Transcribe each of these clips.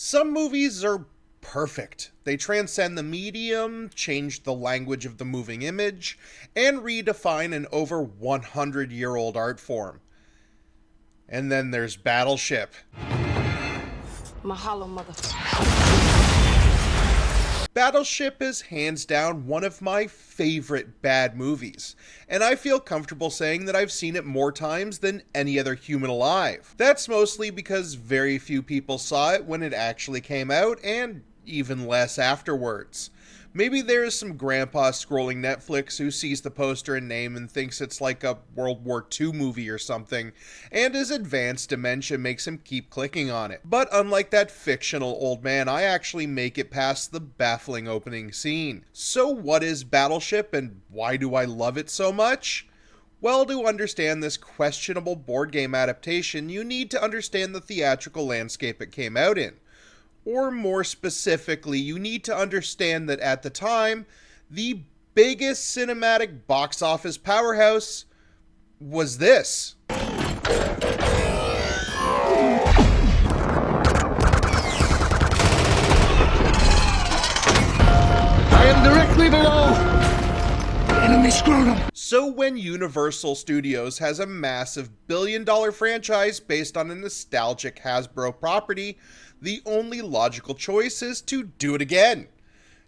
Some movies are perfect. They transcend the medium, change the language of the moving image, and redefine an over 100-year-old art form. And then there's Battleship. Mahalo, mother. Battleship is hands down one of my favorite bad movies, and I feel comfortable saying that I've seen it more times than any other human alive. That's mostly because very few people saw it when it actually came out, and even less afterwards. Maybe there's some grandpa scrolling Netflix who sees the poster and name and thinks it's like a World War II movie or something, and his advanced dementia makes him keep clicking on it. But unlike that fictional old man, I actually make it past the baffling opening scene. So what is Battleship, and why do I love it so much? Well, to understand this questionable board game adaptation, you need to understand the theatrical landscape it came out in. Or more specifically, you need to understand that at the time, the biggest cinematic box office powerhouse was this. I am directly below enemy scrotum. So when Universal Studios has a massive billion-dollar franchise based on a nostalgic Hasbro property, the only logical choice is to do it again.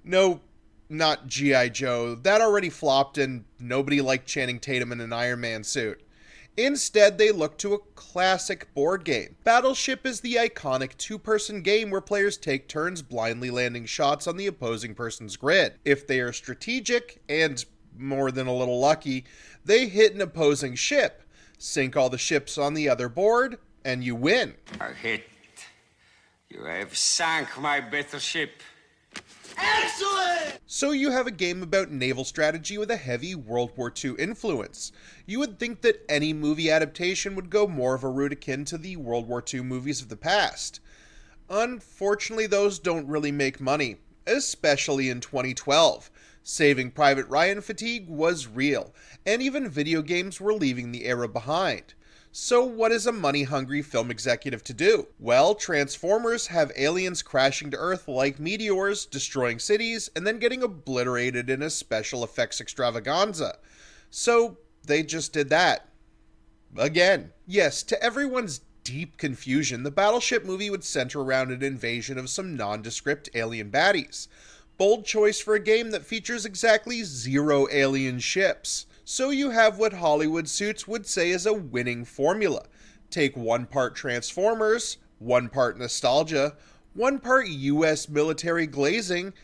No, not G.I. Joe. That already flopped and nobody liked Channing Tatum in an Iron Man suit. Instead, they look to a classic board game. Battleship is the iconic two-person game where players take turns blindly landing shots on the opposing person's grid. If they are strategic, and more than a little lucky, they hit an opposing ship, sink all the ships on the other board, and you win. I hit. You have sunk my battleship. Excellent! So you have a game about naval strategy with a heavy World War II influence. You would think that any movie adaptation would go more of a route akin to the World War II movies of the past. Unfortunately, those don't really make money, especially in 2012. Saving Private Ryan fatigue was real, and even video games were leaving the era behind. So what is a money-hungry film executive to do? Well, Transformers have aliens crashing to Earth like meteors, destroying cities, and then getting obliterated in a special effects extravaganza. So they just did that. Again. Yes, to everyone's deep confusion, the Battleship movie would center around an invasion of some nondescript alien baddies. Bold choice for a game that features exactly 0 alien ships. So you have what Hollywood suits would say is a winning formula. Take 1 part Transformers, 1 part nostalgia, 1 part US military glazing,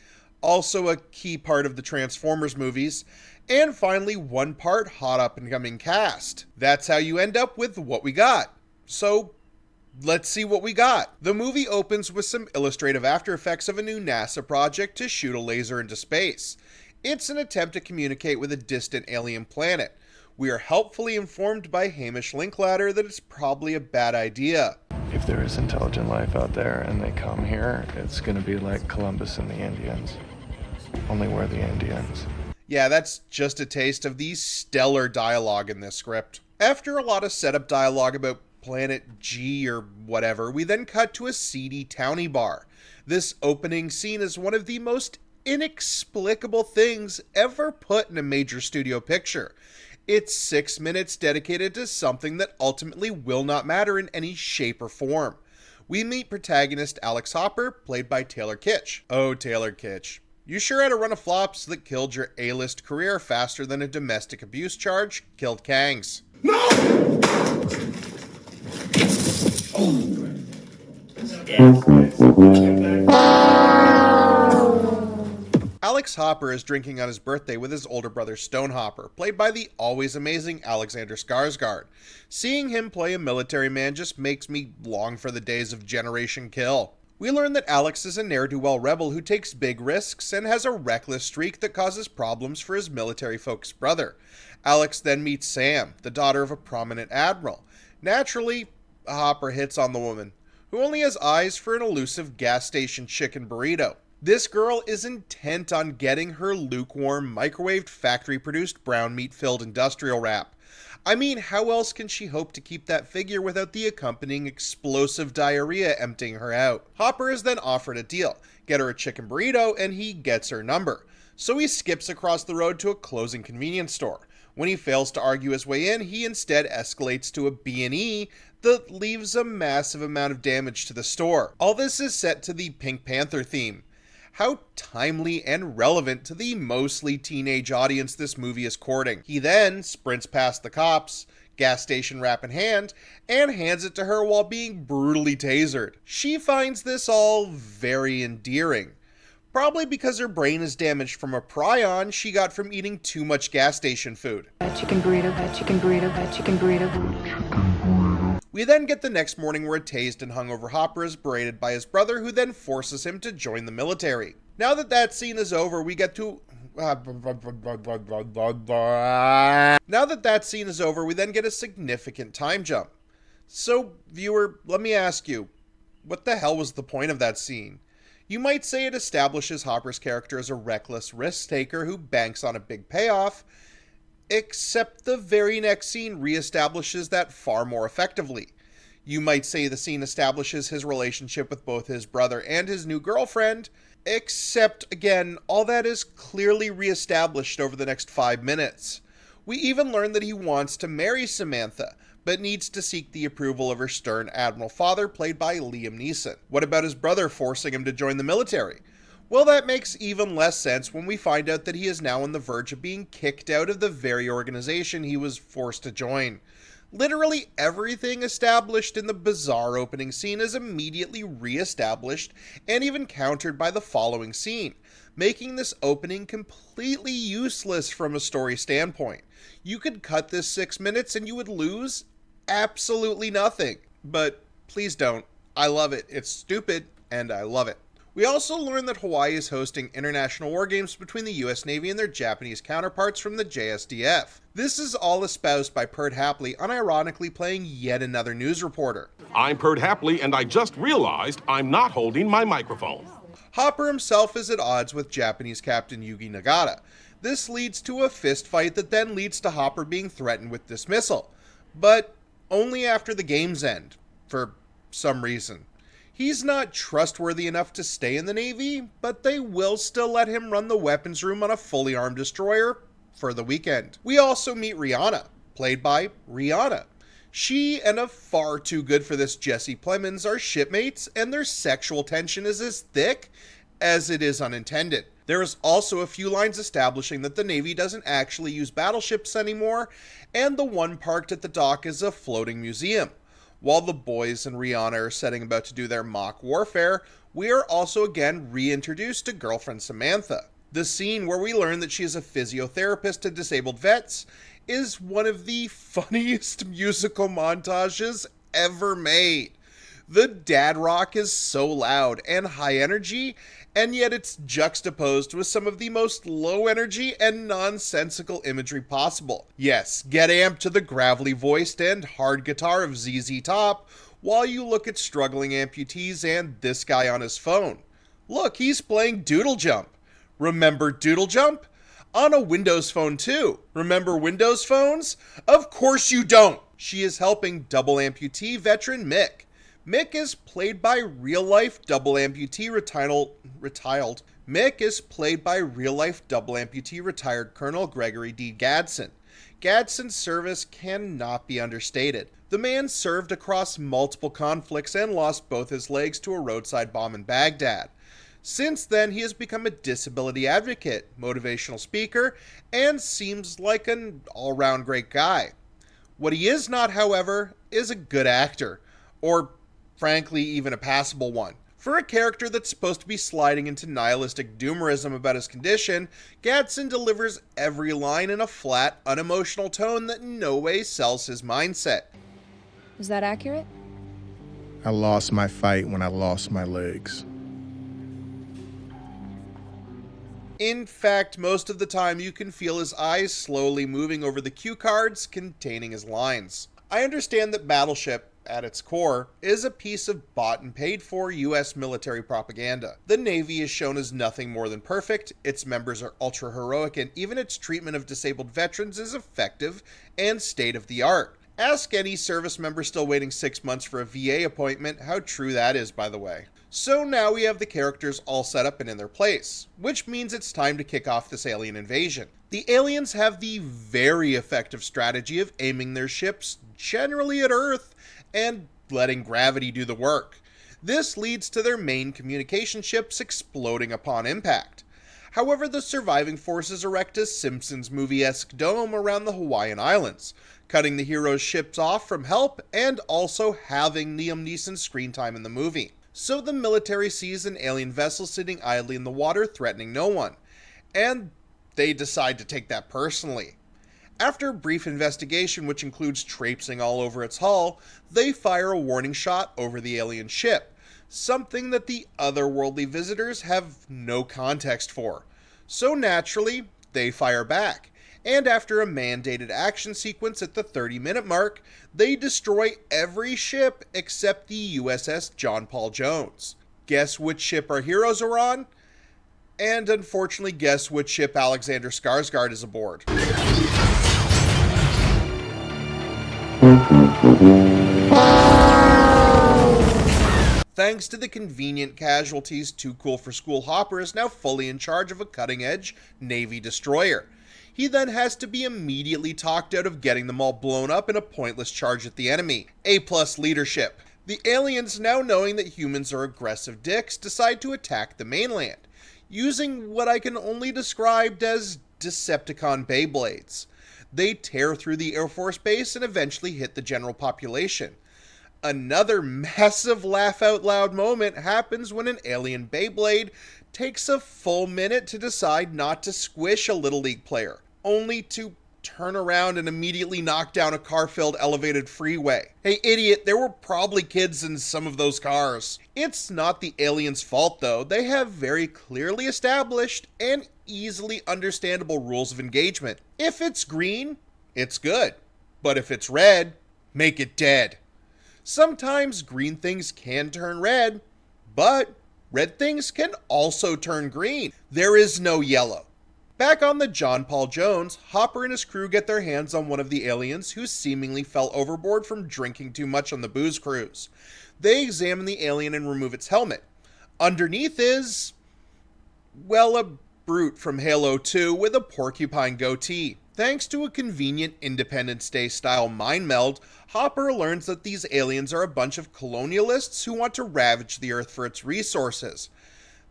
also a key part of the Transformers movies, and finally 1 part hot up-and-coming cast. That's how you end up with what we got. So let's see what we got. The movie opens with some illustrative after effects of a new NASA project to shoot a laser into space. It's an attempt to communicate with a distant alien planet. We are helpfully informed by Hamish Linklater that it's probably a bad idea. If there is intelligent life out there and they come here, it's going to be like Columbus and the Indians. Only we're the Indians. Yeah, that's just a taste of the stellar dialogue in this script. After a lot of setup dialogue about Planet G or whatever, we then cut to a seedy towny bar. This opening scene is one of the most inexplicable things ever put in a major studio picture. It's 6 minutes dedicated to something that ultimately will not matter in any shape or form. We meet protagonist Alex Hopper, played by Taylor Kitsch. Oh, Taylor Kitsch. You sure had a run of flops that killed your A-list career faster than a domestic abuse charge killed Kang's. No! Alex Hopper is drinking on his birthday with his older brother Stone Hopper, played by the always amazing Alexander Skarsgård. Seeing him play a military man just makes me long for the days of Generation Kill. We learn that Alex is a ne'er-do-well rebel who takes big risks and has a reckless streak that causes problems for his military-focused brother. Alex then meets Sam, the daughter of a prominent admiral. Naturally, Hopper hits on the woman, who only has eyes for an elusive gas station chicken burrito. This girl is intent on getting her lukewarm, microwaved, factory-produced brown meat-filled industrial wrap. I mean, how else can she hope to keep that figure without the accompanying explosive diarrhea emptying her out? Hopper is then offered a deal. Get her a chicken burrito and he gets her number. So he skips across the road to a closing convenience store. When he fails to argue his way in, he instead escalates to a B&E that leaves a massive amount of damage to the store. All this is set to the Pink Panther theme. How timely and relevant to the mostly teenage audience this movie is courting. He then sprints past the cops, gas station wrap in hand, and hands it to her while being brutally tasered. She finds this all very endearing. Probably because her brain is damaged from a prion she got from eating too much gas station food. Chicken burrito, chicken burrito, chicken burrito. We then get the next morning where a tased and hungover Hopper is berated by his brother, who then forces him to join the military. Now that scene is over, we get to... Now that scene is over, we then get a significant time jump. So, viewer, let me ask you, what the hell was the point of that scene? You might say it establishes Hopper's character as a reckless risk-taker who banks on a big payoff, except the very next scene reestablishes that far more effectively. You might say the scene establishes his relationship with both his brother and his new girlfriend, except, again, all that is clearly reestablished over the next 5 minutes. We even learn that he wants to marry Samantha, but needs to seek the approval of her stern admiral father, played by Liam Neeson. What about his brother forcing him to join the military? Well, that makes even less sense when we find out that he is now on the verge of being kicked out of the very organization he was forced to join. Literally everything established in the bizarre opening scene is immediately re-established and even countered by the following scene, making this opening completely useless from a story standpoint. You could cut this 6 minutes and you would lose absolutely nothing. But please don't. I love it. It's stupid, and I love it. We also learn that Hawaii is hosting international war games between the US Navy and their Japanese counterparts from the JSDF. This is all espoused by Perd Hapley, unironically playing yet another news reporter. I'm Perd Hapley, and I just realized I'm not holding my microphone. Hopper himself is at odds with Japanese Captain Yugi Nagata. This leads to a fist fight that then leads to Hopper being threatened with dismissal, but only after the games end, for some reason. He's not trustworthy enough to stay in the Navy, but they will still let him run the weapons room on a fully armed destroyer for the weekend. We also meet Rihanna, played by Rihanna. She and a far too good for this Jesse Plemons are shipmates, and their sexual tension is as thick as it is unintended. There is also a few lines establishing that the Navy doesn't actually use battleships anymore, and the one parked at the dock is a floating museum. While the boys and Rihanna are setting about to do their mock warfare, we are also again reintroduced to girlfriend Samantha. The scene where we learn that she is a physiotherapist to disabled vets is one of the funniest musical montages ever made. The dad rock is so loud and high energy, and yet it's juxtaposed with some of the most low energy and nonsensical imagery possible. Yes, get amped to the gravelly voiced and hard guitar of ZZ Top while you look at struggling amputees and this guy on his phone. Look, he's playing Doodle Jump. Remember Doodle Jump? On a Windows Phone too. Remember Windows Phones? Of course you don't! She is helping double amputee veteran Mick. Mick is played by real-life double amputee retired. Mick is played by real-life double amputee retired Colonel Gregory D. Gadsden. Gadsden's service cannot be understated. The man served across multiple conflicts and lost both his legs to a roadside bomb in Baghdad. Since then, he has become a disability advocate, motivational speaker, and seems like an all-round great guy. What he is not, however, is a good actor, or frankly, even a passable one. For a character that's supposed to be sliding into nihilistic doomerism about his condition, Gadsden delivers every line in a flat, unemotional tone that in no way sells his mindset. Is that accurate? I lost my fight when I lost my legs. In fact, most of the time you can feel his eyes slowly moving over the cue cards containing his lines. I understand that Battleship, at its core, is a piece of bought and paid for US military propaganda. The Navy is shown as nothing more than perfect, its members are ultra heroic, and even its treatment of disabled veterans is effective and state of the art. Ask any service member still waiting 6 months for a VA appointment how true that is, by the way. So now we have the characters all set up and in their place, which means it's time to kick off this alien invasion. The aliens have the very effective strategy of aiming their ships generally at Earth and letting gravity do the work. This leads to their main communication ships exploding upon impact. However, the surviving forces erect a Simpsons movie-esque dome around the Hawaiian Islands, cutting the heroes' ships off from help and also having Liam Neeson's screen time in the movie. So the military sees an alien vessel sitting idly in the water, threatening no one, and they decide to take that personally. After a brief investigation, which includes traipsing all over its hull, they fire a warning shot over the alien ship, something that the otherworldly visitors have no context for. So naturally, they fire back, and after a mandated action sequence at the 30-minute mark, they destroy every ship except the USS John Paul Jones. Guess which ship our heroes are on? And unfortunately, guess which ship Alexander Skarsgård is aboard. Thanks to the convenient casualties, Too Cool for School Hopper is now fully in charge of a cutting-edge Navy destroyer. He then has to be immediately talked out of getting them all blown up in a pointless charge at the enemy. A+ leadership. The aliens, now knowing that humans are aggressive dicks, decide to attack the mainland, using what I can only describe as Decepticon Beyblades. They tear through the Air Force base and eventually hit the general population. Another massive laugh-out-loud moment happens when an alien Beyblade takes a full minute to decide not to squish a Little League player, only to turn around and immediately knock down a car-filled elevated freeway. Hey idiot, there were probably kids in some of those cars. It's not the aliens' fault though, they have very clearly established and easily understandable rules of engagement. If it's green, it's good, but if it's red, make it dead. Sometimes green things can turn red, but red things can also turn green. There is no yellow. Back on the John Paul Jones, Hopper and his crew get their hands on one of the aliens who seemingly fell overboard from drinking too much on the booze cruise. They examine the alien and remove its helmet. Underneath is, well, a brute from Halo 2 with a porcupine goatee. Thanks to a convenient Independence Day style mind meld, Hopper learns that these aliens are a bunch of colonialists who want to ravage the Earth for its resources.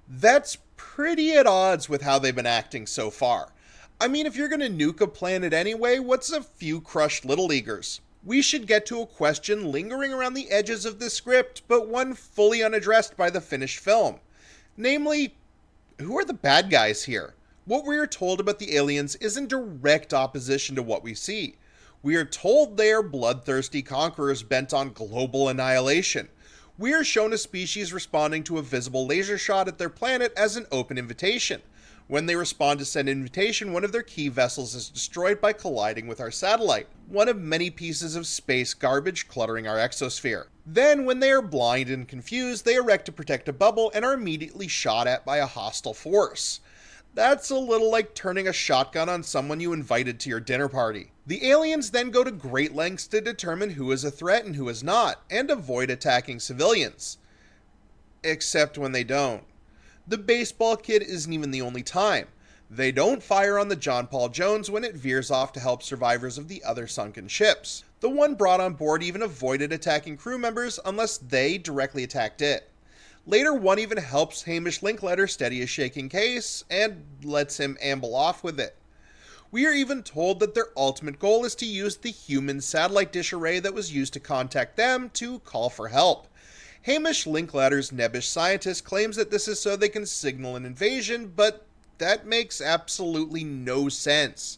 That's pretty at odds with how they've been acting so far. I mean, if you're gonna nuke a planet anyway, what's a few crushed Little Leaguers? We should get to a question lingering around the edges of the script, but one fully unaddressed by the finished film. Namely, who are the bad guys here? What we are told about the aliens is in direct opposition to what we see. We are told they are bloodthirsty conquerors bent on global annihilation. We are shown a species responding to a visible laser shot at their planet as an open invitation. When they respond to said invitation, one of their key vessels is destroyed by colliding with our satellite, one of many pieces of space garbage cluttering our exosphere. Then, when they are blind and confused, they erect a protective bubble and are immediately shot at by a hostile force. That's a little like turning a shotgun on someone you invited to your dinner party. The aliens then go to great lengths to determine who is a threat and who is not, and avoid attacking civilians. Except when they don't. The baseball kid isn't even the only time. They don't fire on the John Paul Jones when it veers off to help survivors of the other sunken ships. The one brought on board even avoided attacking crew members unless they directly attacked it. Later, one even helps Hamish Linklater steady a shaking case and lets him amble off with it. We are even told that their ultimate goal is to use the human satellite dish array that was used to contact them to call for help. Hamish Linklater's nebbish scientist claims that this is so they can signal an invasion, but that makes absolutely no sense.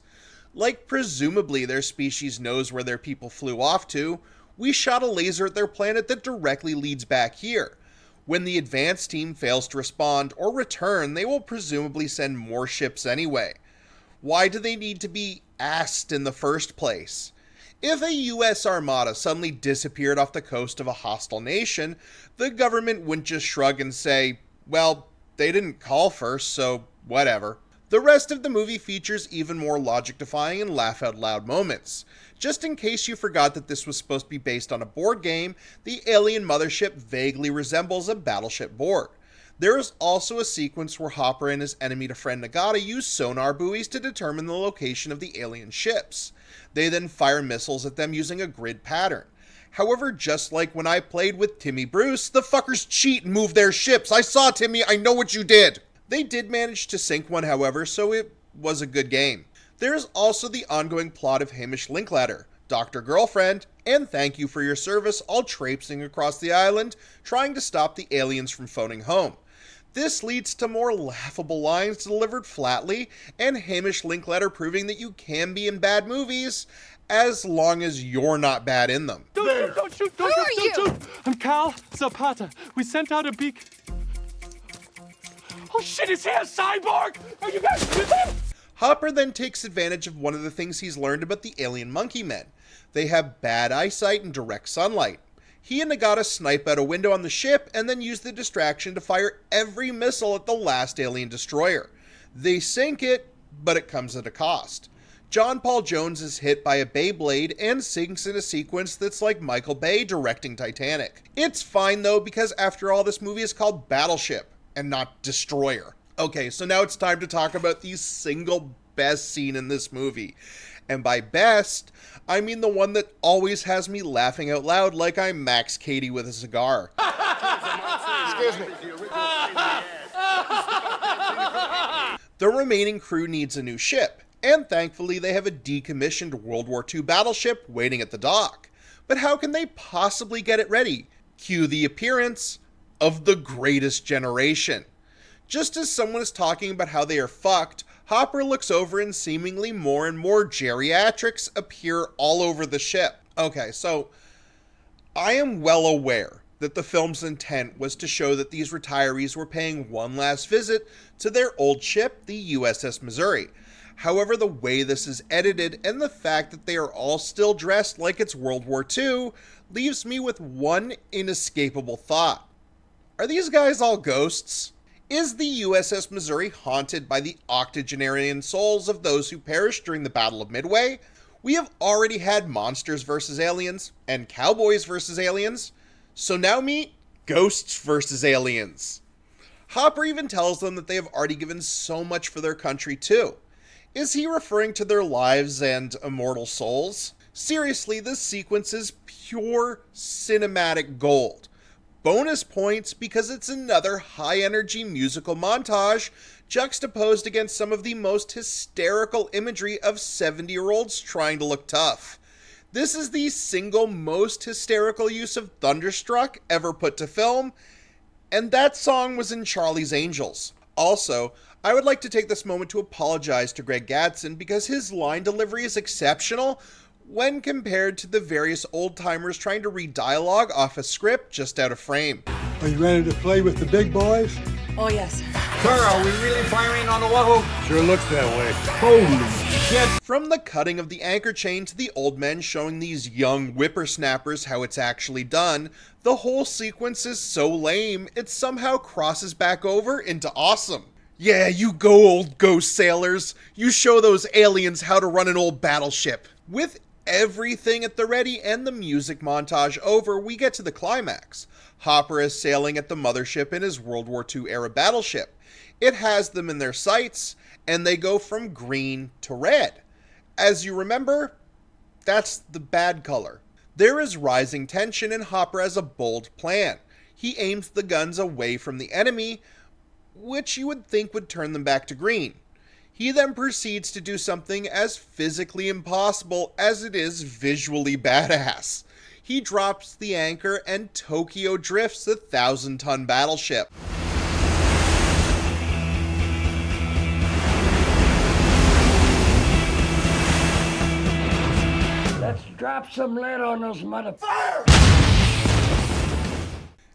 Like presumably their species knows where their people flew off to, we shot a laser at their planet that directly leads back here. When the advanced team fails to respond or return, they will presumably send more ships anyway. Why do they need to be asked in the first place? If a US armada suddenly disappeared off the coast of a hostile nation, the government wouldn't just shrug and say, well, they didn't call first, so whatever. The rest of the movie features even more logic-defying and laugh-out-loud moments. Just in case you forgot that this was supposed to be based on a board game, the alien mothership vaguely resembles a Battleship board. There is also a sequence where Hopper and his enemy-to-friend Nagata use sonar buoys to determine the location of the alien ships. They then fire missiles at them using a grid pattern. However, just like when I played with Timmy Bruce, the fuckers cheat and move their ships. I saw Timmy, I know what you did! They did manage to sink one, however, so it was a good game. There is also the ongoing plot of Hamish Linklater, Dr. Girlfriend, and Thank You for Your Service, all traipsing across the island, trying to stop the aliens from phoning home. This leads to more laughable lines delivered flatly, and Hamish Linklater proving that you can be in bad movies, as long as you're not bad in them. Don't shoot! Don't shoot! I'm Cal Zapata. We sent out a beak. Oh shit, is he a cyborg? Are you guys with him? Hopper then takes advantage of one of the things he's learned about the alien monkey men. They have bad eyesight and direct sunlight. He and Nagata snipe out a window on the ship and then use the distraction to fire every missile at the last alien destroyer. They sink it, but it comes at a cost. John Paul Jones is hit by a Beyblade and sinks in a sequence that's like Michael Bay directing Titanic. It's fine though, because after all, this movie is called Battleship and not Destroyer. Okay, so now it's time to talk about the single best scene in this movie. And by best, I mean the one that always has me laughing out loud like I'm Max Cady with a cigar. Excuse me. The remaining crew needs a new ship, and thankfully they have a decommissioned World War II battleship waiting at the dock. But how can they possibly get it ready? Cue the appearance of the greatest generation. Just as someone is talking about how they are fucked, Hopper looks over and seemingly more and more geriatrics appear all over the ship. Okay, so I am well aware that the film's intent was to show that these retirees were paying one last visit to their old ship, the USS Missouri. However, the way this is edited and the fact that they are all still dressed like it's World War II leaves me with one inescapable thought. Are these guys all ghosts? Is the USS Missouri haunted by the octogenarian souls of those who perished during the Battle of Midway? We have already had monsters versus aliens and cowboys versus aliens, so now meet ghosts versus aliens. Hopper even tells them that they have already given so much for their country too. Is he referring to their lives and immortal souls? Seriously, this sequence is pure cinematic gold. Bonus points because it's another high-energy musical montage juxtaposed against some of the most hysterical imagery of 70-year-olds trying to look tough. This is the single most hysterical use of Thunderstruck ever put to film, and that song was in Charlie's Angels. Also, I would like to take this moment to apologize to Greg Gadsden because his line delivery is exceptional when compared to the various old-timers trying to read dialogue off a script just out of frame. Are you ready to play with the big boys? Oh, yes. Sir, are we really firing on the Wahoo? Sure looks that way. Holy shit! From the cutting of the anchor chain to the old men showing these young whippersnappers how it's actually done, the whole sequence is so lame it somehow crosses back over into awesome. Yeah, you go, old ghost sailors. You show those aliens how to run an old battleship. With everything at the ready and the music montage over, we get to the climax. Hopper is sailing at the mothership in his World War II era battleship. It has them in their sights, and they go from green to red. As you remember, that's the bad color. There is rising tension, and Hopper has a bold plan. He aims the guns away from the enemy, which you would think would turn them back to green. He then proceeds to do something as physically impossible as it is visually badass. He drops the anchor and Tokyo drifts the 1,000-ton battleship. Let's drop some lead on those motherfuckers.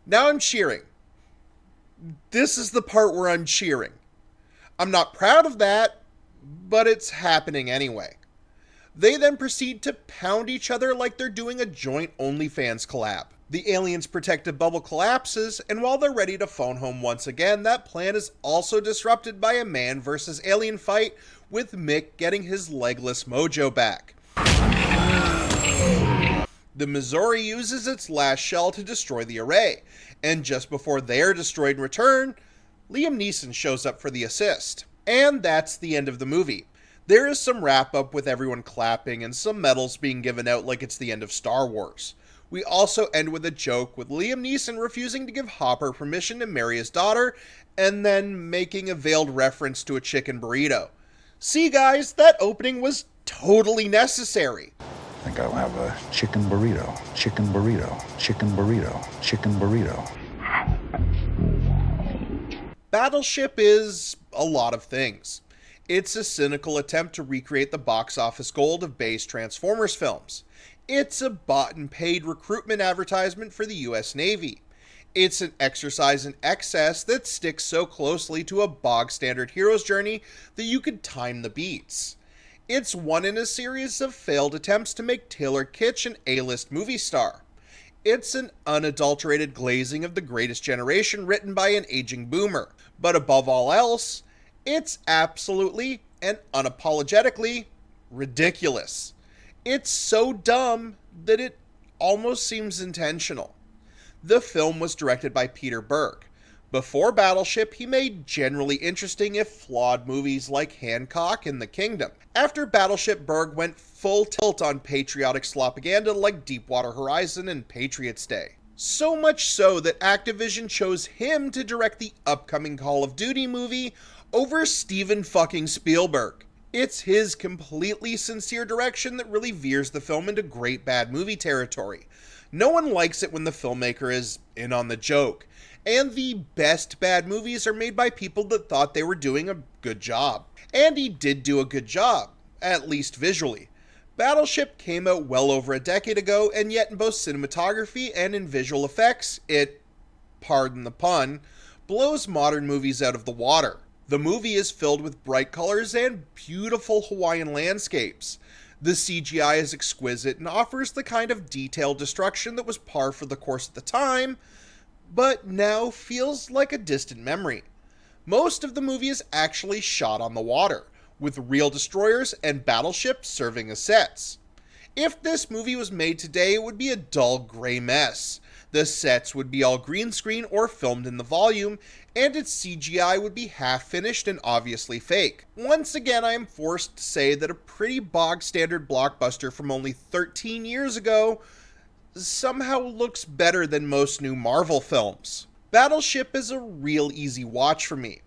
Now I'm cheering. This is the part where I'm cheering. I'm not proud of that, but it's happening anyway. They then proceed to pound each other like they're doing a joint OnlyFans collab. The alien's protective bubble collapses, and while they're ready to phone home once again, that plan is also disrupted by a man versus alien fight, with Mick getting his legless mojo back. The Missouri uses its last shell to destroy the array, and just before they are destroyed in return, Liam Neeson shows up for the assist. And that's the end of the movie. There is some wrap up with everyone clapping and some medals being given out like it's the end of Star Wars. We also end with a joke with Liam Neeson refusing to give Hopper permission to marry his daughter, and then making a veiled reference to a chicken burrito. See guys, that opening was totally necessary. I think I'll have a chicken burrito, chicken burrito, chicken burrito, chicken burrito. Battleship is a lot of things. It's a cynical attempt to recreate the box office gold of Bay's Transformers films. It's a bought and paid recruitment advertisement for the US Navy. It's an exercise in excess that sticks so closely to a bog standard hero's journey that you could time the beats. It's one in a series of failed attempts to make Taylor Kitsch an A-list movie star. It's an unadulterated glazing of The Greatest Generation written by an aging boomer. But above all else, it's absolutely and unapologetically ridiculous. It's so dumb that it almost seems intentional. The film was directed by Peter Berg. Before Battleship, he made generally interesting if flawed movies like Hancock and The Kingdom. After Battleship, Berg went full tilt on patriotic slopaganda like Deepwater Horizon and Patriots Day. So much so that Activision chose him to direct the upcoming Call of Duty movie over Steven fucking Spielberg. It's his completely sincere direction that really veers the film into great bad movie territory. No one likes it when the filmmaker is in on the joke, and the best bad movies are made by people that thought they were doing a good job. And he did do a good job, at least visually. Battleship came out well over a decade ago, and yet in both cinematography and in visual effects, it, pardon the pun, blows modern movies out of the water. The movie is filled with bright colors and beautiful Hawaiian landscapes. The CGI is exquisite and offers the kind of detailed destruction that was par for the course at the time, but now feels like a distant memory. Most of the movie is actually shot on the water, with real destroyers and battleships serving as sets. If this movie was made today, it would be a dull gray mess. The sets would be all green screen or filmed in the volume, and its CGI would be half finished and obviously fake. Once again, I am forced to say that a pretty bog standard blockbuster from only 13 years ago somehow looks better than most new Marvel films. Battleship is a real easy watch for me.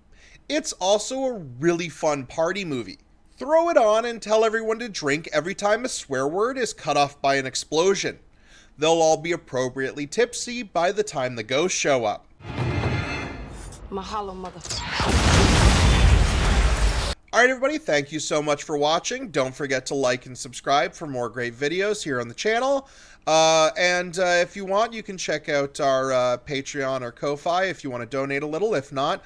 It's also a really fun party movie. Throw it on and tell everyone to drink every time a swear word is cut off by an explosion. They'll all be appropriately tipsy by the time the ghosts show up. Mahalo, mother. Alright everybody, thank you so much for watching. Don't forget to like and subscribe for more great videos here on the channel. If you want, you can check out our Patreon or Ko-Fi if you want to donate a little. If not,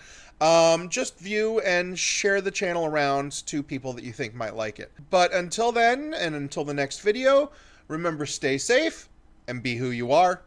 just view and share the channel around to people that you think might like it. But until then, and until the next video, remember, stay safe and be who you are.